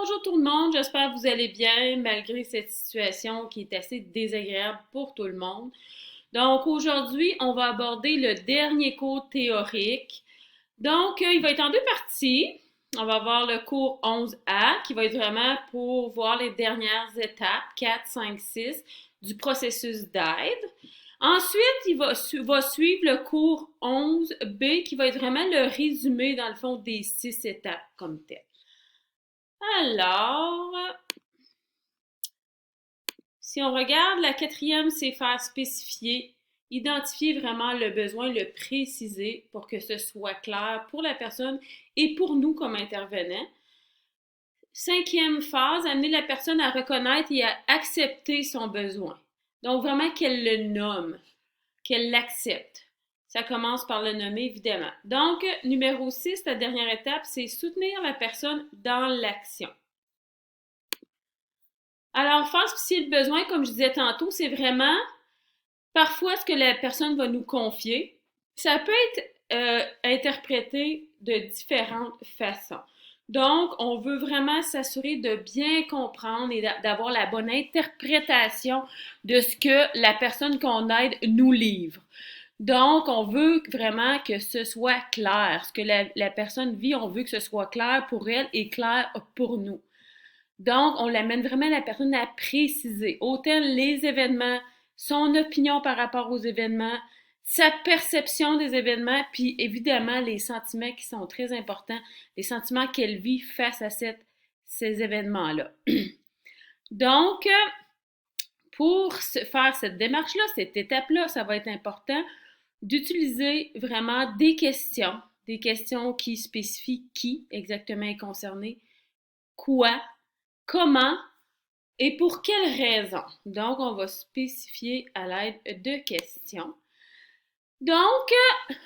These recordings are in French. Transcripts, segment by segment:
Bonjour tout le monde, j'espère que vous allez bien malgré cette situation qui est assez désagréable pour tout le monde. Donc aujourd'hui, on va aborder le dernier cours théorique. Donc il va être en deux parties. On va voir le cours 11A qui va être vraiment pour voir les dernières étapes, 4, 5, 6 du processus d'aide. Ensuite, va suivre le cours 11B qui va être vraiment le résumé dans le fond des 6 étapes comme telles. Alors, si on regarde la quatrième, c'est faire spécifier, identifier vraiment le besoin, le préciser pour que ce soit clair pour la personne et pour nous comme intervenants. Cinquième phase, amener la personne à reconnaître et à accepter son besoin. Donc vraiment qu'elle le nomme, qu'elle l'accepte. Ça commence par le nommer, évidemment. Donc, numéro 6, la dernière étape, c'est soutenir la personne dans l'action. Alors, faire spécifier le besoin, comme je disais tantôt, c'est vraiment parfois ce que la personne va nous confier. Ça peut être interprété de différentes façons. Donc, on veut vraiment s'assurer de bien comprendre et d'avoir la bonne interprétation de ce que la personne qu'on aide nous livre. Donc, on veut vraiment que ce soit clair. Ce que la personne vit, on veut que ce soit clair pour elle et clair pour nous. Donc, on l'amène vraiment la personne à préciser autant les événements, son opinion par rapport aux événements, sa perception des événements, puis évidemment les sentiments qui sont très importants, les sentiments qu'elle vit face à ces événements-là. Donc, pour faire cette démarche-là, cette étape-là, ça va être important d'utiliser vraiment des questions qui spécifient qui exactement est concerné, quoi, comment et pour quelle raison. Donc, on va spécifier à l'aide de questions. Donc,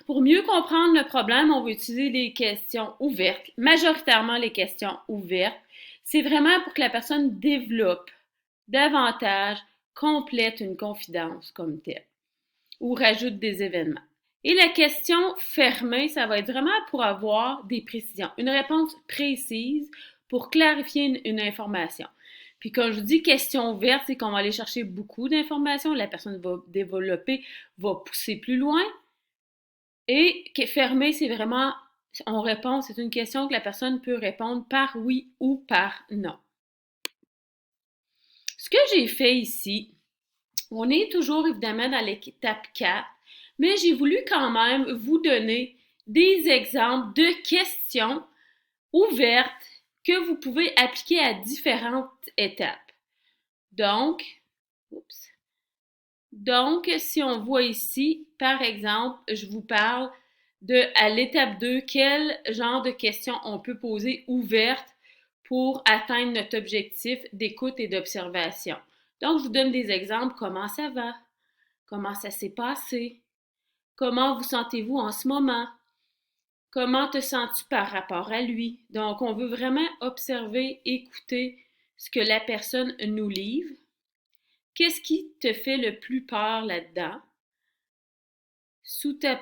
pour mieux comprendre le problème, on va utiliser les questions ouvertes, majoritairement les questions ouvertes. C'est vraiment pour que la personne développe davantage, complète une confidence comme telle ou rajoute des événements. Et la question fermée, ça va être vraiment pour avoir des précisions, une réponse précise pour clarifier une information. Puis quand je dis question ouverte, c'est qu'on va aller chercher beaucoup d'informations, la personne va développer, va pousser plus loin. Et fermée, c'est vraiment, on répond, c'est une question que la personne peut répondre par oui ou par non. Ce que j'ai fait ici, on est toujours évidemment dans l'étape 4, mais j'ai voulu quand même vous donner des exemples de questions ouvertes que vous pouvez appliquer à différentes étapes. Donc, si on voit ici, par exemple, je vous parle à l'étape 2, quel genre de questions on peut poser ouvertes pour atteindre notre objectif d'écoute et d'observation. Donc, je vous donne des exemples. Comment ça va? Comment ça s'est passé? Comment vous sentez-vous en ce moment? Comment te sens-tu par rapport à lui? Donc, on veut vraiment observer, écouter ce que la personne nous livre. Qu'est-ce qui te fait le plus peur là-dedans? Sous ta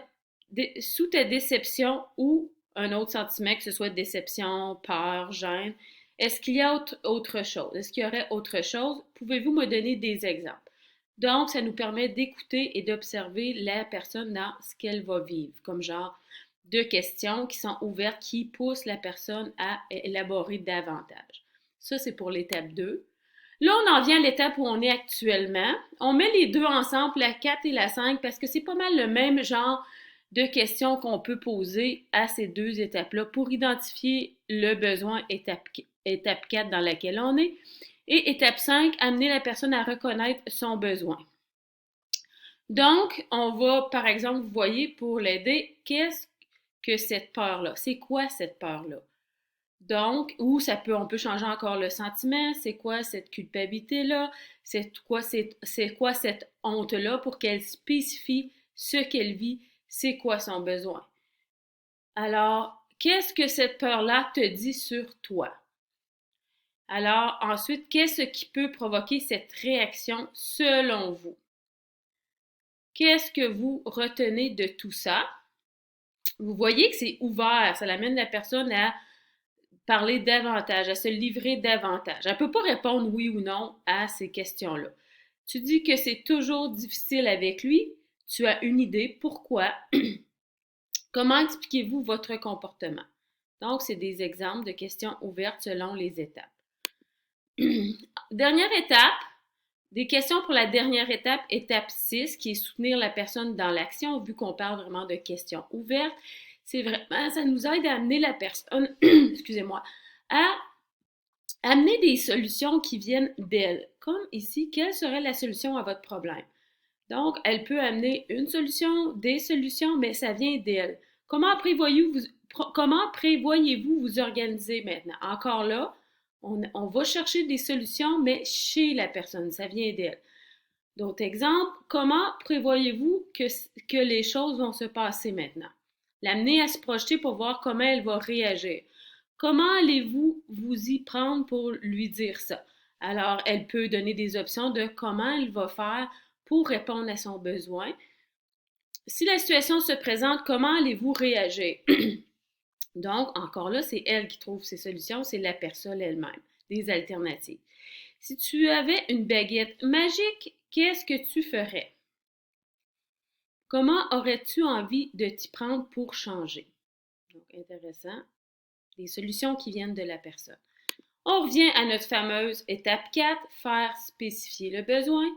déception ou un autre sentiment, que ce soit déception, peur, gêne, est-ce qu'il y a autre chose? Est-ce qu'il y aurait autre chose? Pouvez-vous me donner des exemples? Donc, ça nous permet d'écouter et d'observer la personne dans ce qu'elle va vivre, comme genre de questions qui sont ouvertes, qui poussent la personne à élaborer davantage. Ça, c'est pour l'étape 2. Là, on en vient à l'étape où on est actuellement. On met les deux ensemble, la 4 et la 5, parce que c'est pas mal le même genre de questions qu'on peut poser à ces deux étapes-là pour identifier le besoin étape 4 dans laquelle on est. Et étape 5, amener la personne à reconnaître son besoin. Donc, on va, par exemple, vous voyez, pour l'aider, qu'est-ce que cette peur-là? C'est quoi cette peur-là? Donc, ou on peut changer encore le sentiment, c'est quoi cette culpabilité-là, c'est quoi cette honte-là pour qu'elle spécifie ce qu'elle vit, c'est quoi son besoin. Alors, qu'est-ce que cette peur-là te dit sur toi? Alors, ensuite, qu'est-ce qui peut provoquer cette réaction selon vous? Qu'est-ce que vous retenez de tout ça? Vous voyez que c'est ouvert, ça amène la personne à parler davantage, à se livrer davantage. Elle ne peut pas répondre oui ou non à ces questions-là. Tu dis que c'est toujours difficile avec lui. Tu as une idée. Pourquoi? Comment expliquez-vous votre comportement? Donc, c'est des exemples de questions ouvertes selon les étapes. Dernière étape, des questions pour la dernière étape, étape 6, qui est soutenir la personne dans l'action, vu qu'on parle vraiment de questions ouvertes. C'est vraiment, ça nous aide à amener la personne, excusez-moi, à amener des solutions qui viennent d'elle. Comme ici, quelle serait la solution à votre problème? Donc, elle peut amener une solution, des solutions, mais ça vient d'elle. Comment prévoyez-vous vous organiser maintenant? Encore là, on va chercher des solutions, mais chez la personne, ça vient d'elle. D'autres exemples, comment prévoyez-vous que les choses vont se passer maintenant? L'amener à se projeter pour voir comment elle va réagir. Comment allez-vous vous y prendre pour lui dire ça? Alors, elle peut donner des options de comment elle va faire pour répondre à son besoin. Si la situation se présente, comment allez-vous réagir? Donc, encore là, c'est elle qui trouve ses solutions, c'est la personne elle-même, des alternatives. Si tu avais une baguette magique, qu'est-ce que tu ferais? Comment aurais-tu envie de t'y prendre pour changer? Donc, intéressant. Des solutions qui viennent de la personne. On revient à notre fameuse étape 4, faire spécifier le besoin.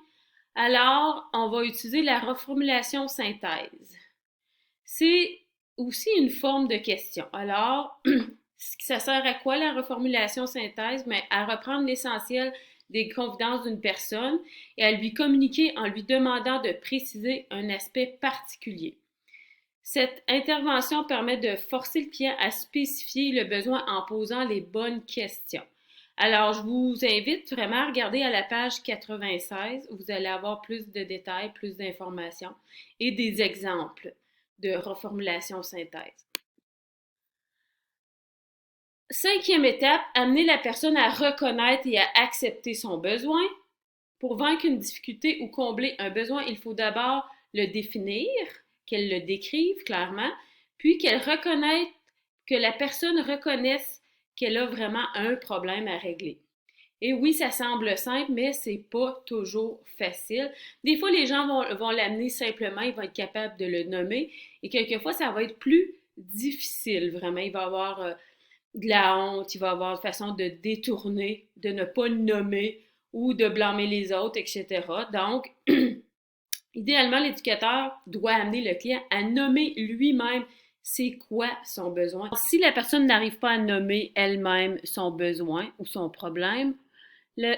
Alors, on va utiliser la reformulation synthèse. C'est aussi une forme de question. Alors, ça sert à quoi la reformulation synthèse? Mais à reprendre l'essentiel des confidences d'une personne et à lui communiquer en lui demandant de préciser un aspect particulier. Cette intervention permet de forcer le client à spécifier le besoin en posant les bonnes questions. Alors, je vous invite vraiment à regarder à la page 96. Vous allez avoir plus de détails, plus d'informations et des exemples de reformulation synthèse. Cinquième étape, amener la personne à reconnaître et à accepter son besoin. Pour vaincre une difficulté ou combler un besoin, il faut d'abord le définir, qu'elle le décrive clairement, puis que la personne reconnaisse qu'elle a vraiment un problème à régler. Et oui, ça semble simple, mais c'est pas toujours facile. Des fois, les gens vont l'amener simplement, ils vont être capables de le nommer, et quelquefois, ça va être plus difficile, vraiment. Il va y avoir de la honte, il va y avoir une façon de détourner, de ne pas nommer ou de blâmer les autres, etc. Donc, idéalement, l'éducateur doit amener le client à nommer lui-même c'est quoi son besoin. Si la personne n'arrive pas à nommer elle-même son besoin ou son problème,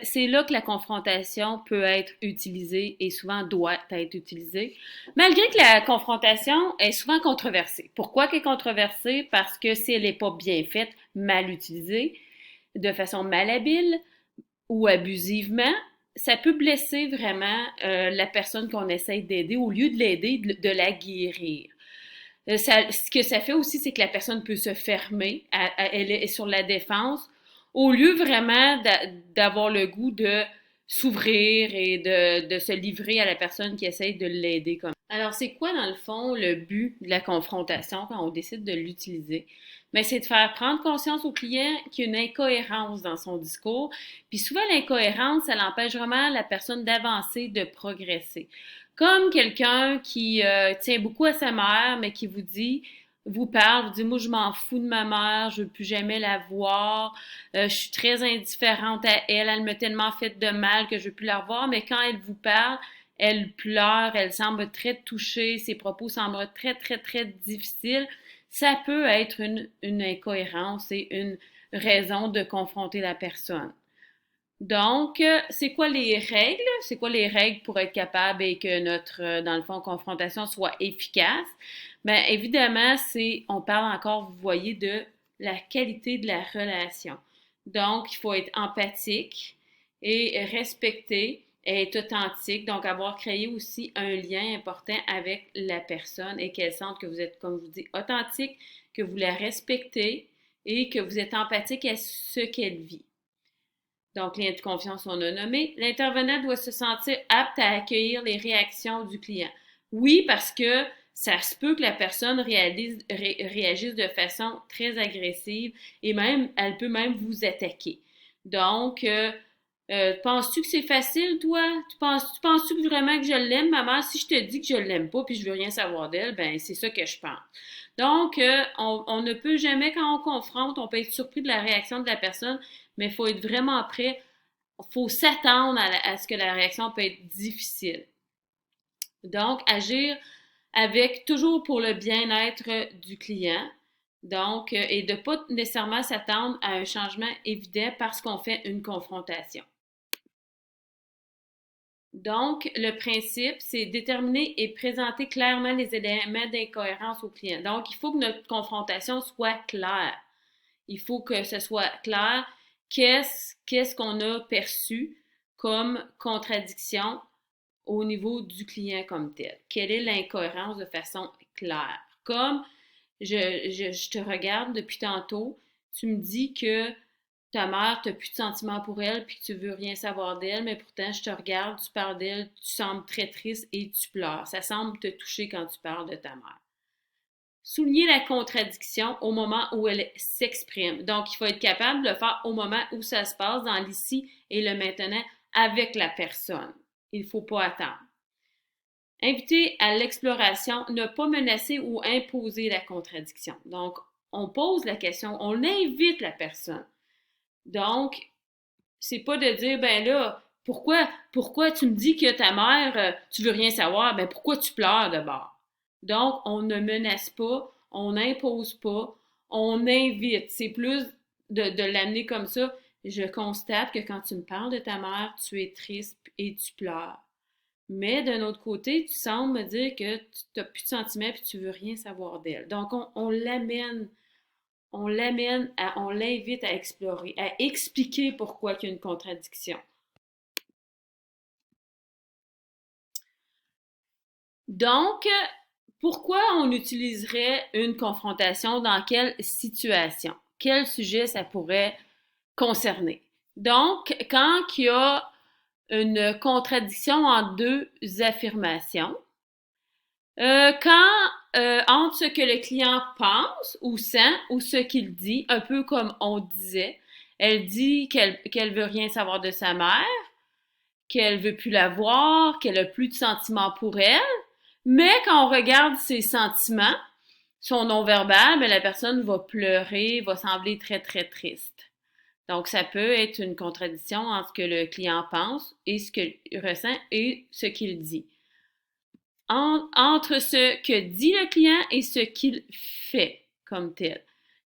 c'est là que la confrontation peut être utilisée et souvent doit être utilisée, malgré que la confrontation est souvent controversée. Pourquoi qu'elle est controversée? Parce que si elle n'est pas bien faite, mal utilisée, de façon malhabile ou abusivement, ça peut blesser vraiment la personne qu'on essaye d'aider au lieu de l'aider, de la guérir. Ce que ça fait aussi, c'est que la personne peut se fermer, elle est sur la défense, au lieu vraiment d'avoir le goût de s'ouvrir et de se livrer à la personne qui essaye de l'aider comme. Alors, c'est quoi, dans le fond, le but de la confrontation quand on décide de l'utiliser? Mais c'est de faire prendre conscience au client qu'il y a une incohérence dans son discours. Puis souvent, l'incohérence, ça l'empêche vraiment la personne d'avancer, de progresser. Comme quelqu'un qui tient beaucoup à sa mère, mais qui vous parle, vous dit, moi, je m'en fous de ma mère, je veux plus jamais la voir, je suis très indifférente à elle, elle m'a tellement fait de mal que je veux plus la revoir, mais quand elle vous parle, elle pleure, elle semble très touchée, ses propos semblent très, très, très difficiles. Ça peut être une incohérence et une raison de confronter la personne. Donc, c'est quoi les règles? C'est quoi les règles pour être capable et que notre, dans le fond, confrontation soit efficace? Bien, évidemment, on parle encore, vous voyez, de la qualité de la relation. Donc, il faut être empathique et respecter, et être authentique. Donc, avoir créé aussi un lien important avec la personne et qu'elle sente que vous êtes, comme je vous dis, authentique, que vous la respectez et que vous êtes empathique à ce qu'elle vit. Donc, lien de confiance, on a nommé. L'intervenant doit se sentir apte à accueillir les réactions du client. Oui, parce que ça se peut que la personne réagisse de façon très agressive et même, elle peut même vous attaquer. Donc, penses-tu que c'est facile, toi? Tu penses-tu que vraiment que je l'aime, ma mère? Si je te dis que je l'aime pas puis je veux rien savoir d'elle, ben c'est ça que je pense. Donc, on ne peut jamais, quand on confronte, on peut être surpris de la réaction de la personne, mais il faut être vraiment prêt. Il faut s'attendre à ce que la réaction peut être difficile. Donc, agir avec toujours pour le bien-être du client. Donc, et de ne pas nécessairement s'attendre à un changement évident parce qu'on fait une confrontation. Donc, le principe, c'est déterminer et présenter clairement les éléments d'incohérence au client. Donc, il faut que notre confrontation soit claire. Il faut que ce soit clair qu'est-ce qu'on a perçu comme contradiction au niveau du client comme tel. Quelle est l'incohérence de façon claire? Comme je te regarde depuis tantôt, tu me dis que ta mère, tu n'as plus de sentiments pour elle puis que tu veux rien savoir d'elle, mais pourtant, je te regarde, tu parles d'elle, tu sembles très triste et tu pleures. Ça semble te toucher quand tu parles de ta mère. Souligner la contradiction au moment où elle s'exprime. Donc, il faut être capable de le faire au moment où ça se passe, dans l'ici et le maintenant, avec la personne. Il ne faut pas attendre. Inviter à l'exploration, ne pas menacer ou imposer la contradiction. Donc, on pose la question, on invite la personne. Donc, c'est pas de dire, ben là, pourquoi tu me dis que ta mère, tu veux rien savoir, ben pourquoi tu pleures d'abord? Donc, on ne menace pas, on n'impose pas, on invite. C'est plus de l'amener comme ça. Je constate que quand tu me parles de ta mère, tu es triste et tu pleures. Mais d'un autre côté, tu sembles me dire que tu n'as plus de sentiments et tu veux rien savoir d'elle. Donc, on l'amène on l'invite à explorer, à expliquer pourquoi il y a une contradiction. Donc, pourquoi on utiliserait une confrontation dans quelle situation? Quel sujet ça pourrait concerner? Donc, quand il y a une contradiction en deux affirmations, entre ce que le client pense ou sent ou ce qu'il dit, un peu comme on disait, elle dit qu'elle veut rien savoir de sa mère, qu'elle veut plus la voir, qu'elle a plus de sentiments pour elle, mais quand on regarde ses sentiments, son non-verbal, mais la personne va pleurer, va sembler très très triste. Donc, ça peut être une contradiction entre ce que le client pense et ce qu'il ressent et ce qu'il dit. Entre ce que dit le client et ce qu'il fait comme tel.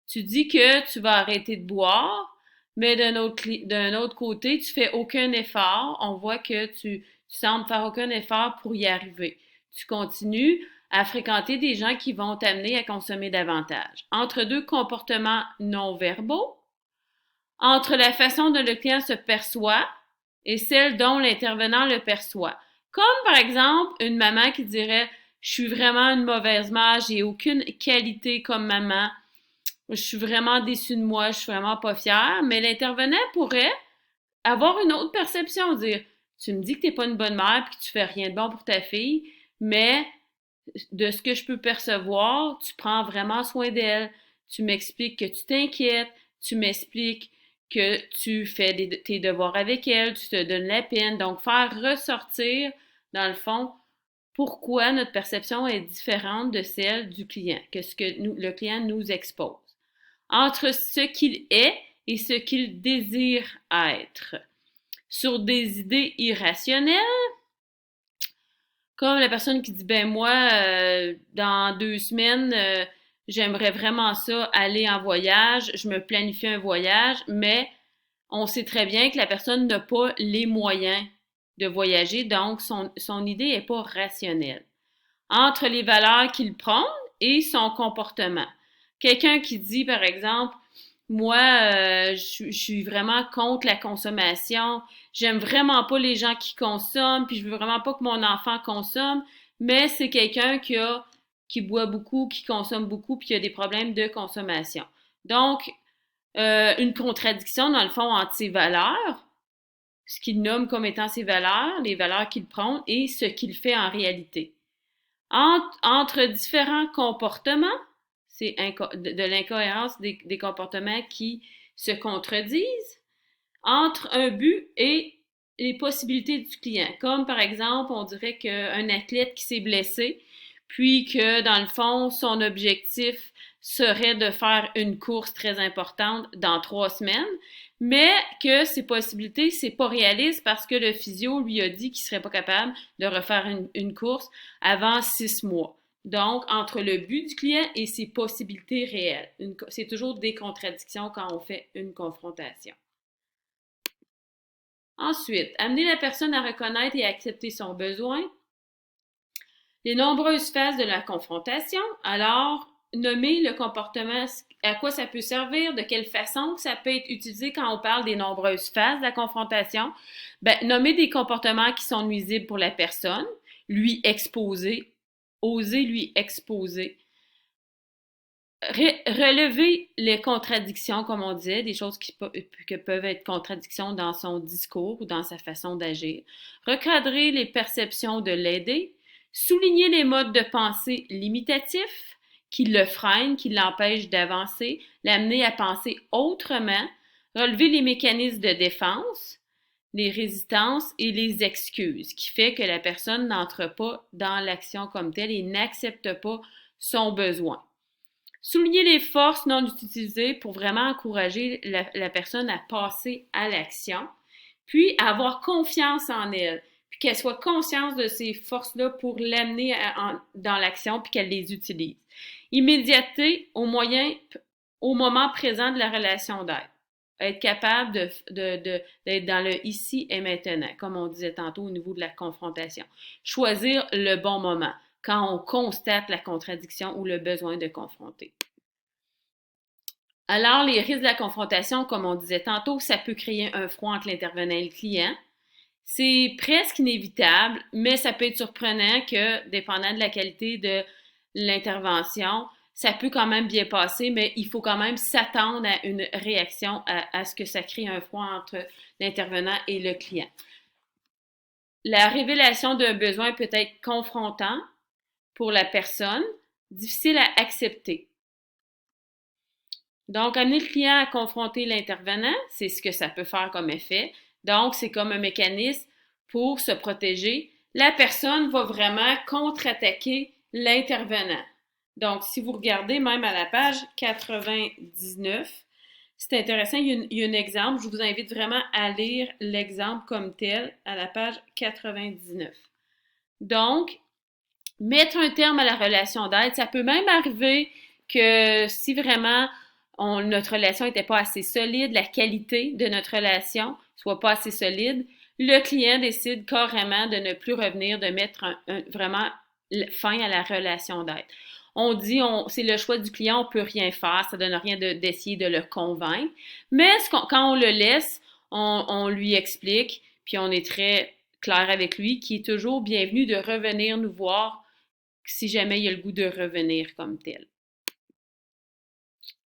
Tu dis que tu vas arrêter de boire, mais d'un autre côté, tu fais aucun effort. On voit que tu sembles faire aucun effort pour y arriver. Tu continues à fréquenter des gens qui vont t'amener à consommer davantage. Entre deux comportements non verbaux, entre la façon dont le client se perçoit et celle dont l'intervenant le perçoit. Comme par exemple une maman qui dirait je suis vraiment une mauvaise mère, j'ai aucune qualité comme maman, je suis vraiment déçue de moi, je suis vraiment pas fière, mais l'intervenant pourrait avoir une autre perception, dire tu me dis que t'es pas une bonne mère puis que tu fais rien de bon pour ta fille, mais de ce que je peux percevoir, tu prends vraiment soin d'elle, tu m'expliques que tu t'inquiètes, tu m'expliques que tu fais tes devoirs avec elle, tu te donnes la peine. Donc, faire ressortir, dans le fond, pourquoi notre perception est différente de celle du client, que ce que le client nous expose. Entre ce qu'il est et ce qu'il désire être. Sur des idées irrationnelles, comme la personne qui dit, ben moi, dans 2 semaines, j'aimerais vraiment ça, aller en voyage, je me planifie un voyage, mais on sait très bien que la personne n'a pas les moyens de voyager, donc son idée n'est pas rationnelle. Entre les valeurs qu'il prône et son comportement. Quelqu'un qui dit, par exemple, moi, je suis vraiment contre la consommation. J'aime vraiment pas les gens qui consomment, puis je veux vraiment pas que mon enfant consomme. Mais c'est quelqu'un qui boit beaucoup, qui consomme beaucoup, puis qui a des problèmes de consommation. Donc, une contradiction dans le fond entre ses valeurs, ce qu'il nomme comme étant ses valeurs, les valeurs qu'il prône, et ce qu'il fait en réalité. Entre différents comportements, c'est de l'incohérence des comportements qui se contredisent, entre un but et les possibilités du client. Comme par exemple, on dirait qu'un athlète qui s'est blessé, puis que dans le fond, son objectif serait de faire une course très importante dans 3 semaines, mais que ses possibilités, c'est pas réaliste parce que le physio lui a dit qu'il serait pas capable de refaire une course avant 6 mois. Donc, entre le but du client et ses possibilités réelles. C'est toujours des contradictions quand on fait une confrontation. Ensuite, amener la personne à reconnaître et à accepter son besoin. Les nombreuses phases de la confrontation. Alors, nommer le comportement, à quoi ça peut servir, de quelle façon ça peut être utilisé quand on parle des nombreuses phases de la confrontation. Ben, nommer des comportements qui sont nuisibles pour la personne, lui exposer, oser lui exposer. Relever les contradictions, comme on disait, des choses qui peuvent être contradictions dans son discours ou dans sa façon d'agir. Recadrer les perceptions de l'aider. Souligner les modes de pensée limitatifs qui le freinent, qui l'empêchent d'avancer, l'amener à penser autrement. Relever les mécanismes de défense, les résistances et les excuses, qui fait que la personne n'entre pas dans l'action comme telle et n'accepte pas son besoin. Souligner les forces non utilisées pour vraiment encourager la personne à passer à l'action, puis avoir confiance en elle, puis qu'elle soit consciente de ces forces-là pour l'amener dans l'action, puis qu'elle les utilise. Immédiateté au moment présent de la relation d'aide. Être capable d'être dans le ici et maintenant, comme on disait tantôt au niveau de la confrontation. Choisir le bon moment quand on constate la contradiction ou le besoin de confronter. Alors, les risques de la confrontation, comme on disait tantôt, ça peut créer un froid entre l'intervenant et le client. C'est presque inévitable, mais ça peut être surprenant que, dépendant de la qualité de l'intervention, ça peut quand même bien passer, mais il faut quand même s'attendre à une réaction à ce que ça crée un froid entre l'intervenant et le client. La révélation d'un besoin peut être confrontant pour la personne, difficile à accepter. Donc, amener le client à confronter l'intervenant, c'est ce que ça peut faire comme effet. Donc, c'est comme un mécanisme pour se protéger. La personne va vraiment contre-attaquer l'intervenant. Donc, si vous regardez même à la page 99, c'est intéressant, il y a un exemple. Je vous invite vraiment à lire l'exemple comme tel à la page 99. Donc, mettre un terme à la relation d'aide, ça peut même arriver que si vraiment notre relation n'était pas assez solide, la qualité de notre relation soit pas assez solide, le client décide carrément de ne plus revenir, de mettre vraiment fin à la relation d'aide. On dit, c'est le choix du client, on peut rien faire, ça donne rien d'essayer de le convaincre, mais quand on le laisse, on lui explique, puis on est très clair avec lui, qu'il est toujours bienvenu de revenir nous voir si jamais il a le goût de revenir comme tel.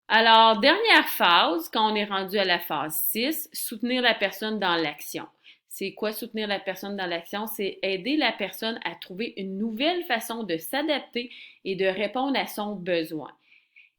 Alors, dernière phase, quand on est rendu à la phase 6, soutenir la personne dans l'action. C'est quoi soutenir la personne dans l'action? C'est aider la personne à trouver une nouvelle façon de s'adapter et de répondre à son besoin.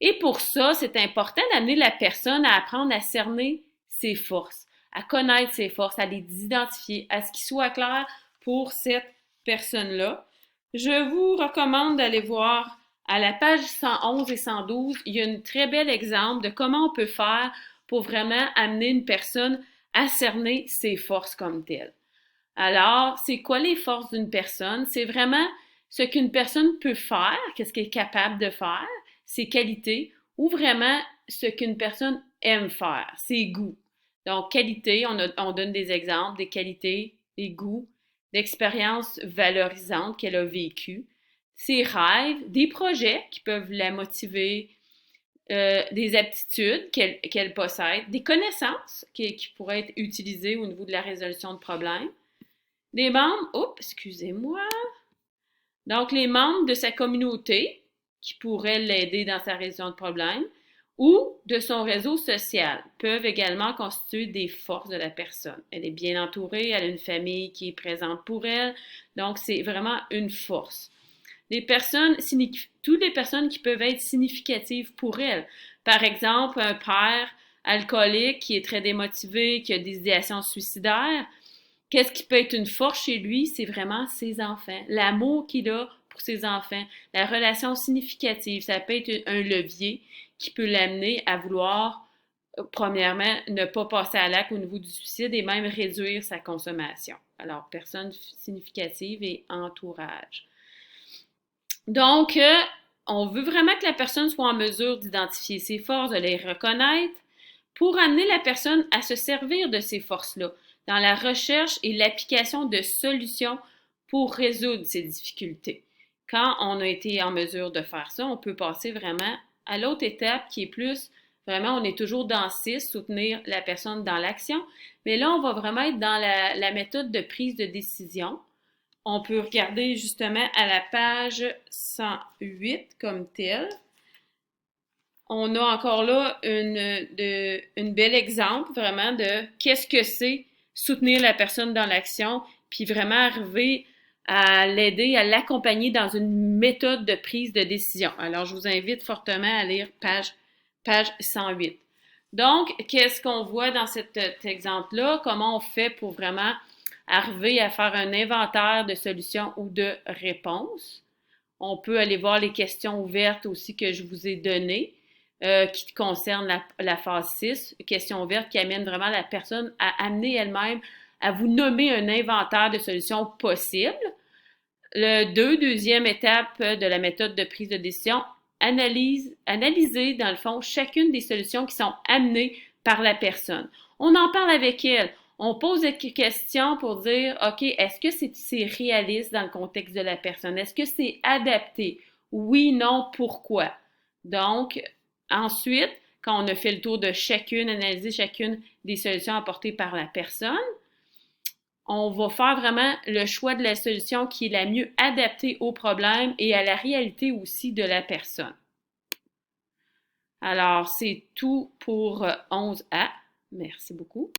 Et pour ça, c'est important d'amener la personne à apprendre à cerner ses forces, à connaître ses forces, à les identifier, à ce qu'il soit clair pour cette personne-là. Je vous recommande d'aller voir à la page 111 et 112, il y a un très bel exemple de comment on peut faire pour vraiment amener une personne à cerner ses forces comme telles. Alors, c'est quoi les forces d'une personne? C'est vraiment ce qu'une personne peut faire, qu'est-ce qu'elle est capable de faire, ses qualités, ou vraiment ce qu'une personne aime faire, ses goûts. Donc, qualité, on donne des exemples, des qualités, des goûts, d'expériences valorisantes qu'elle a vécues, ses rêves, des projets qui peuvent la motiver, des aptitudes qu'elle possède, des connaissances qui pourraient être utilisées au niveau de la résolution de problèmes, des membres, excusez-moi, donc les membres de sa communauté qui pourraient l'aider dans sa résolution de problèmes ou de son réseau social peuvent également constituer des forces de la personne. Elle est bien entourée, elle a une famille qui est présente pour elle, donc c'est vraiment une force. toutes les personnes qui peuvent être significatives pour elle. Par exemple, un père alcoolique qui est très démotivé, qui a des idéations suicidaires, qu'est-ce qui peut être une force chez lui? C'est vraiment ses enfants, l'amour qu'il a pour ses enfants, la relation significative. Ça peut être un levier qui peut l'amener à vouloir, premièrement, ne pas passer à l'acte au niveau du suicide et même réduire sa consommation. Alors, personne significative et entourage. Donc, on veut vraiment que la personne soit en mesure d'identifier ses forces, de les reconnaître, pour amener la personne à se servir de ces forces-là dans la recherche et l'application de solutions pour résoudre ces difficultés. Quand on a été en mesure de faire ça, on peut passer vraiment à l'autre étape qui est plus, vraiment, on est toujours dans 6, soutenir la personne dans l'action, mais là, on va vraiment être dans la méthode de prise de décision. On peut regarder justement à la page 108 comme telle. On a encore là une bel exemple vraiment de qu'est-ce que c'est soutenir la personne dans l'action, puis vraiment arriver à l'aider, à l'accompagner dans une méthode de prise de décision. Alors, je vous invite fortement à lire page 108. Donc, qu'est-ce qu'on voit dans cet exemple-là? Comment on fait pour vraiment arriver à faire un inventaire de solutions ou de réponses? On peut aller voir les questions ouvertes aussi que je vous ai données. Qui concernent la phase 6, questions ouvertes qui amènent vraiment la personne à amener elle-même à vous nommer un inventaire de solutions possibles. Deuxième étape de la méthode de prise de décision, analyser dans le fond chacune des solutions qui sont amenées par la personne. On en parle avec elle. On pose des questions pour dire, OK, est-ce que c'est réaliste dans le contexte de la personne? Est-ce que c'est adapté? Oui, non, pourquoi? Donc, ensuite, quand on a fait le tour de analyser chacune des solutions apportées par la personne, on va faire vraiment le choix de la solution qui est la mieux adaptée au problème et à la réalité aussi de la personne. Alors, c'est tout pour 11A. Merci beaucoup.